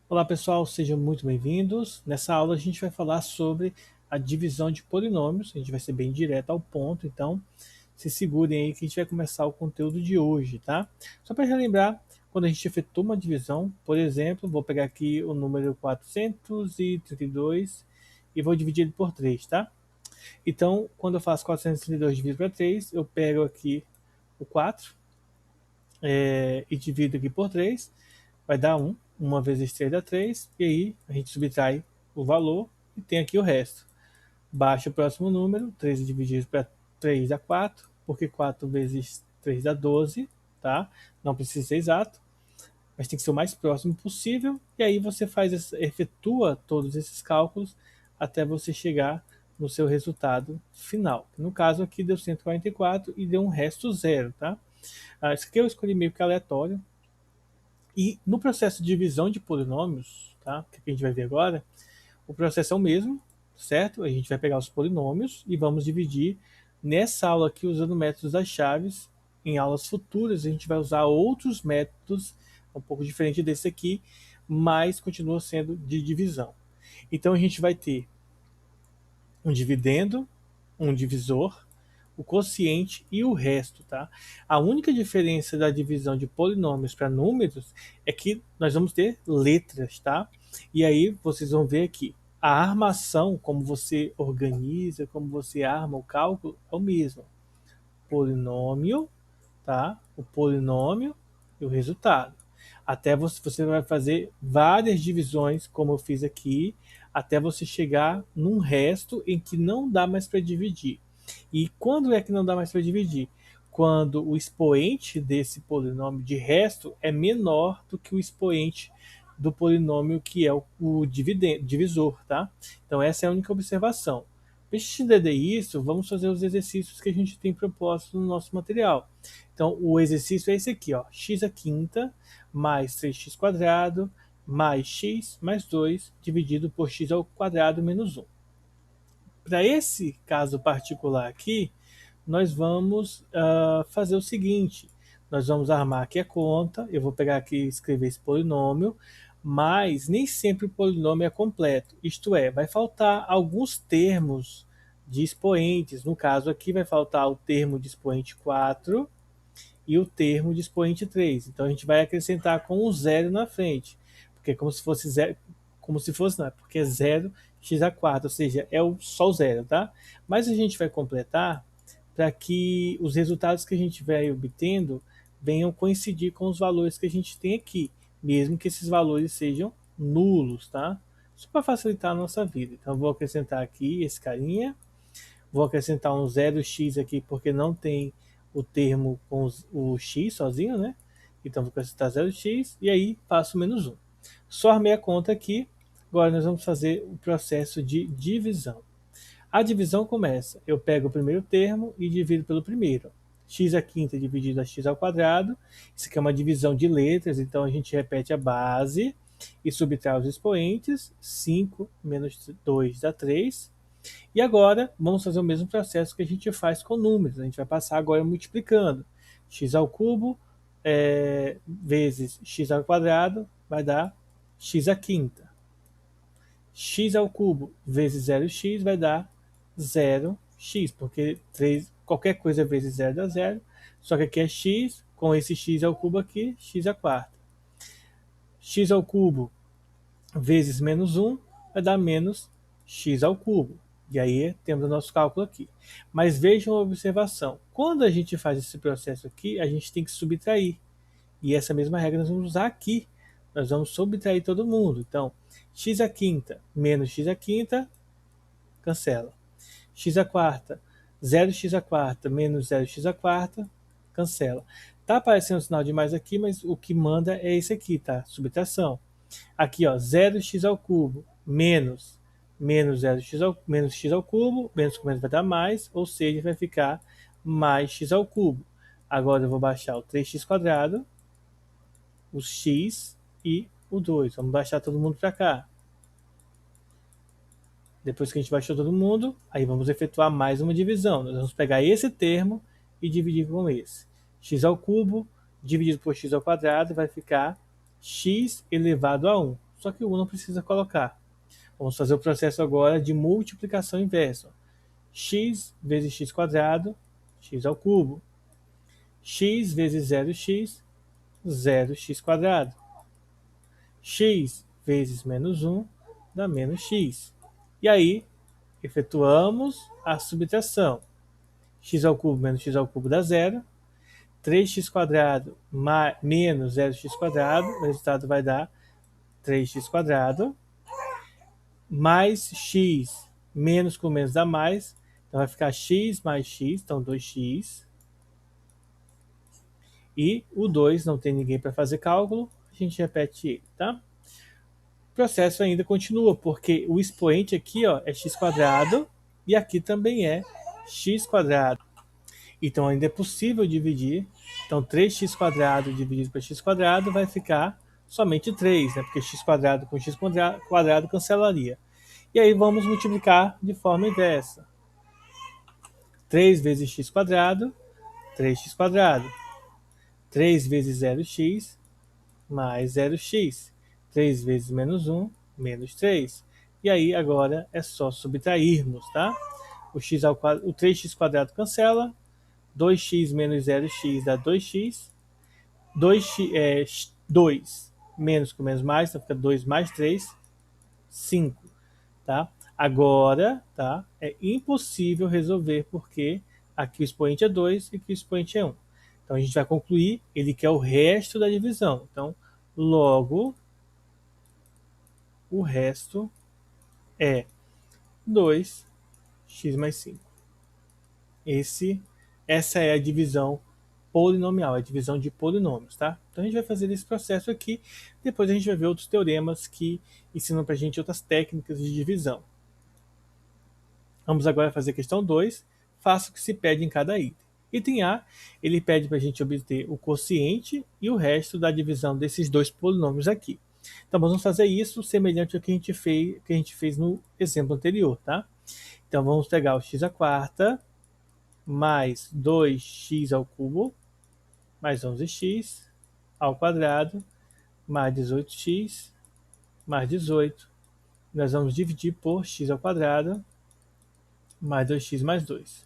Olá pessoal, sejam muito bem-vindos. Nessa aula a gente vai falar sobre a divisão de polinômios, a gente vai ser bem direto ao ponto, então se segurem aí que a gente vai começar o conteúdo de hoje, tá? Só para relembrar, quando a gente efetua uma divisão, por exemplo, vou pegar aqui o número 432 e vou dividir ele por 3, tá? Então, quando eu faço 432 dividido por 3, eu pego aqui o 4 e divido aqui por 3, vai dar 1. 1 vezes 3 dá 3, e aí a gente subtrai o valor e tem aqui o resto. Baixa o próximo número, 13 dividido para 3 dá 4, porque 4 vezes 3 dá 12, tá? Não precisa ser exato, mas tem que ser o mais próximo possível, e aí você efetua todos esses cálculos até você chegar no seu resultado final. No caso aqui deu 144 e deu um resto zero, tá? Isso aqui eu escolhi meio que aleatório, e no processo de divisão de polinômios, tá? Que a gente vai ver agora, o processo é o mesmo, certo? A gente vai pegar os polinômios e vamos dividir nessa aula aqui usando métodos das chaves. Em aulas futuras a gente vai usar outros métodos, um pouco diferente desse aqui, mas continua sendo de divisão. Então a gente vai ter um dividendo, um divisor, o quociente e o resto, tá? A única diferença da divisão de polinômios para números é que nós vamos ter letras, tá? E aí vocês vão ver aqui, a armação, como você organiza, como você arma o cálculo, é o mesmo. Polinômio, tá? O polinômio e o resultado. Até você vai fazer várias divisões, como eu fiz aqui, até você chegar num resto em que não dá mais para dividir. E quando é que não dá mais para dividir? Quando o expoente desse polinômio de resto é menor do que o expoente do polinômio que é o divisor, tá? Então essa é a única observação. Para entender isso, vamos fazer os exercícios que a gente tem proposto no nosso material. Então, o exercício é esse aqui, ó, x à quinta mais 3x quadrado mais x mais 2 dividido por x ao quadrado menos 1. Para esse caso particular aqui, nós vamos fazer o seguinte, nós vamos armar aqui a conta, eu vou pegar aqui e escrever esse polinômio, mas nem sempre o polinômio é completo, isto é, vai faltar alguns termos de expoentes, no caso aqui vai faltar o termo de expoente 4 e o termo de expoente 3. Então a gente vai acrescentar com um zero na frente, porque é como se fosse zero, como se fosse não, porque é 0 x a 4, ou seja, é só o zero, tá? Mas a gente vai completar para que os resultados que a gente vai obtendo venham coincidir com os valores que a gente tem aqui, mesmo que esses valores sejam nulos, tá? Isso para facilitar a nossa vida. Então vou acrescentar aqui esse carinha, vou acrescentar um 0x aqui porque não tem o termo com o x sozinho, né? Então vou acrescentar 0x e aí passo menos 1. Só armei a conta aqui, agora nós vamos fazer o processo de divisão. A divisão começa, eu pego o primeiro termo e divido pelo primeiro. X à quinta dividido a x ao quadrado, isso aqui é uma divisão de letras, então a gente repete a base e subtrai os expoentes, 5 menos 2 dá 3, e agora, vamos fazer o mesmo processo que a gente faz com números. A gente vai passar agora multiplicando. X ao cubo vezes x ao quadrado vai dar x à quinta. X ao cubo vezes 0x vai dar 0x, porque 3, qualquer coisa vezes 0 dá 0. Só que aqui é x, com esse x ao cubo aqui, x à quarta. X ao cubo vezes menos 1 vai dar menos x ao cubo. E aí temos o nosso cálculo aqui. Mas vejam a observação. Quando a gente faz esse processo aqui, a gente tem que subtrair. E essa mesma regra nós vamos usar aqui. Nós vamos subtrair todo mundo. Então, x à quinta menos x à quinta, cancela. X à quarta, 0x à quarta menos 0x à quarta, cancela. Tá aparecendo um sinal de mais aqui, mas o que manda é esse aqui, tá? Subtração. Aqui, ó, 0x ao cubo menos 0x menos x ao cubo, menos com menos vai dar mais, ou seja, vai ficar mais x ao cubo. Agora eu vou baixar o 3x quadrado, o x e o 2. Vamos baixar todo mundo para cá. Depois que a gente baixou todo mundo, aí vamos efetuar mais uma divisão. Nós vamos pegar esse termo e dividir com esse. X ao cubo dividido por x ao quadrado vai ficar x elevado a 1. só que o 1 não precisa colocar. Vamos fazer o processo agora de multiplicação inversa. X vezes x quadrado, x ao cubo. X vezes 0x, 0x quadrado. X vezes menos 1 dá menos x. E aí, efetuamos a subtração. X ao cubo menos x ao cubo dá 0. 3x quadrado menos 0x quadrado, o resultado vai dar 3x quadrado, mais x, menos com menos dá mais, então vai ficar x mais x, então 2x. E o 2, não tem ninguém para fazer cálculo, a gente repete ele, tá? O processo ainda continua, porque o expoente aqui ó, é x quadrado, e aqui também é x quadrado. Então ainda é possível dividir. Então 3x quadrado dividido por x quadrado vai ficar somente 3, né? Porque x quadrado com x quadrado cancelaria. E aí vamos multiplicar de forma inversa. 3 vezes x quadrado, 3x quadrado. 3 vezes 0x, mais 0x. 3 vezes menos 1, menos 3. E aí agora é só subtrairmos, tá? O 3x quadrado cancela. 2x menos 0x dá 2x. 2 menos com menos mais, então fica 2 mais 3, 5. Tá? Agora, tá? É impossível resolver porque aqui o expoente é 2 e aqui o expoente é 1. Então a gente vai concluir, ele quer o resto da divisão. Então, logo, o resto é 2x mais 5. Essa é a divisão polinomial, a divisão de polinômios, tá? Então a gente vai fazer esse processo aqui, depois a gente vai ver outros teoremas que ensinam pra gente outras técnicas de divisão. Vamos agora fazer a questão 2, faça o que se pede em cada item. Item A, ele pede para a gente obter o quociente e o resto da divisão desses dois polinômios aqui. Então vamos fazer isso semelhante ao que a gente fez no exemplo anterior, tá? Então vamos pegar o x à quarta mais 2x ao cubo mais 11x ao quadrado mais 18x mais 18. Nós vamos dividir por x ao quadrado mais 2x mais 2.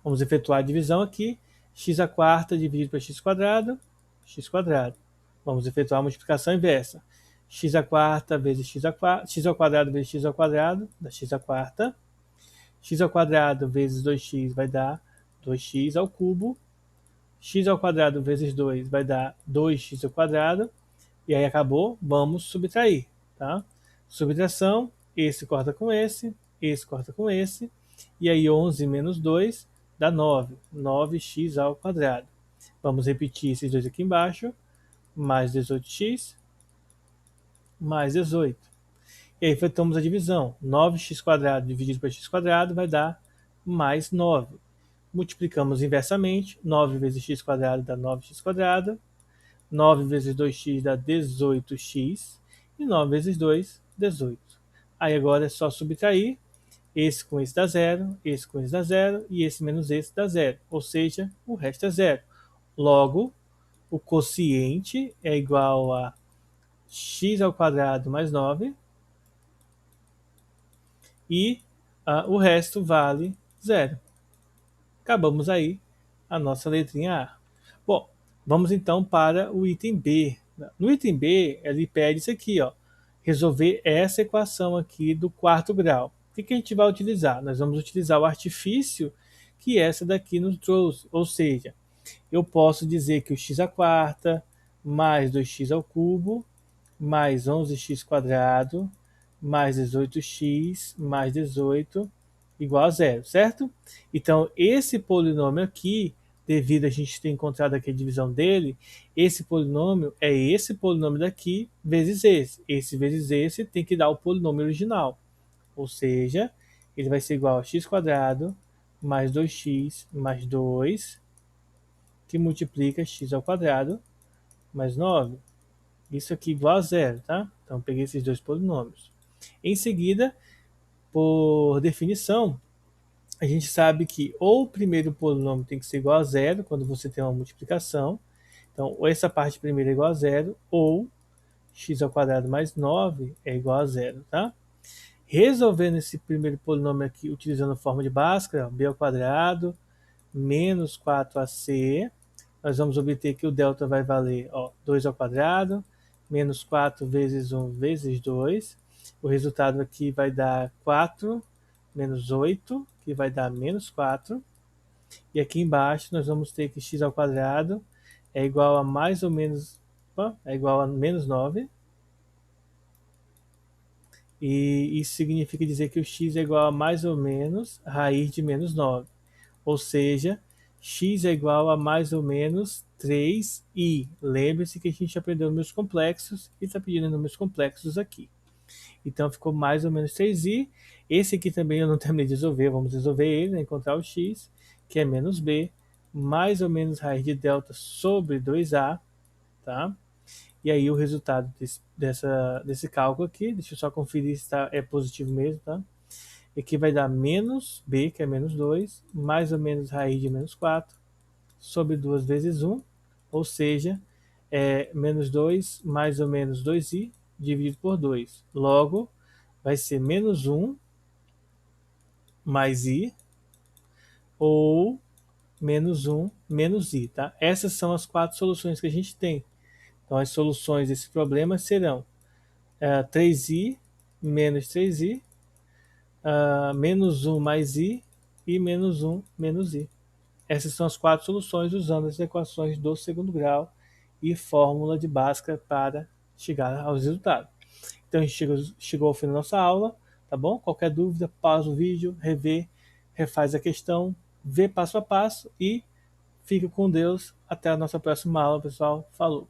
Vamos efetuar a divisão aqui. X à quarta dividido por x quadrado, x quadrado. Vamos efetuar a multiplicação inversa. X à quarta vezes x ao quadrado vezes x ao quadrado, dá x à quarta. X ao quadrado vezes 2x vai dar 2x ao cubo. X ao quadrado vezes 2 vai dar 2x ao quadrado. E aí acabou, vamos subtrair, tá? Subtração, esse corta com esse corta com esse. E aí 11 menos 2 dá 9. 9x ao quadrado. Vamos repetir esses dois aqui embaixo. Mais 18x, mais 18. E aí efetuamos a divisão. 9x quadrado dividido por x quadrado vai dar mais 9. Multiplicamos inversamente. 9 vezes x quadrado dá 9x quadrado. 9 vezes 2x dá 18x. E 9 vezes 2, 18. Aí agora é só subtrair. Esse com esse dá 0, esse com esse dá 0, e esse menos esse dá 0. Ou seja, o resto é 0. Logo, o quociente é igual a x ao quadrado mais 9. E o resto vale 0. Acabamos aí a nossa letrinha A. Bom, vamos então para o item B. No item B, ele pede isso aqui, ó, resolver essa equação aqui do quarto grau. O que a gente vai utilizar? Nós vamos utilizar o artifício que essa daqui nos trouxe, ou seja, eu posso dizer que o x à quarta mais 2x ao cubo mais 11x quadrado mais 18x mais 18 igual a 0, certo? Então, esse polinômio aqui, devido a gente ter encontrado aqui a divisão dele, esse polinômio é esse polinômio daqui vezes esse. Esse vezes esse tem que dar o polinômio original. Ou seja, ele vai ser igual a x quadrado mais 2x mais 2, que multiplica x ao quadrado mais 9. Isso aqui igual a 0, tá? Então, peguei esses dois polinômios. Em seguida, por definição, a gente sabe que ou o primeiro polinômio tem que ser igual a 0 quando você tem uma multiplicação. Então, ou essa parte primeira é igual a 0, ou x ao quadrado mais 9 é igual a zero, tá? Resolvendo esse primeiro polinômio aqui, utilizando a forma de Bhaskara, b ao quadrado menos 4ac, nós vamos obter que o delta vai valer 2 ao quadrado, menos 4 vezes 1 vezes 2. O resultado aqui vai dar 4 menos 8, que vai dar menos 4. E aqui embaixo nós vamos ter que x ao quadrado é igual a mais ou menos, é igual a menos 9. E isso significa dizer que o x é igual a mais ou menos raiz de menos 9. Ou seja, x é igual a mais ou menos 3i. Lembre-se que a gente aprendeu números complexos e está pedindo números complexos aqui. Então ficou mais ou menos 3i. Esse aqui também eu não terminei de resolver, vamos resolver ele, né? Encontrar o x, que é menos b, mais ou menos raiz de delta sobre 2a, tá? E aí o resultado desse cálculo aqui, deixa eu só conferir se é positivo mesmo, tá? E aqui vai dar menos b, que é menos 2, mais ou menos raiz de menos 4, sobre 2 vezes 1, ou seja, menos 2 mais ou menos 2i dividido por 2. Logo, vai ser menos 1 mais i, ou menos 1 menos i, tá? Essas são as 4 soluções que a gente tem. Então, as soluções desse problema serão 3i menos 3i, menos 1 mais i e menos 1 menos i. Essas são as 4 soluções usando as equações do segundo grau e fórmula de Bhaskara para chegar aos resultados. Então a gente chegou ao fim da nossa aula, tá bom? Qualquer dúvida, pausa o vídeo, revê, refaz a questão, vê passo a passo e fique com Deus. Até a nossa próxima aula, pessoal. Falou!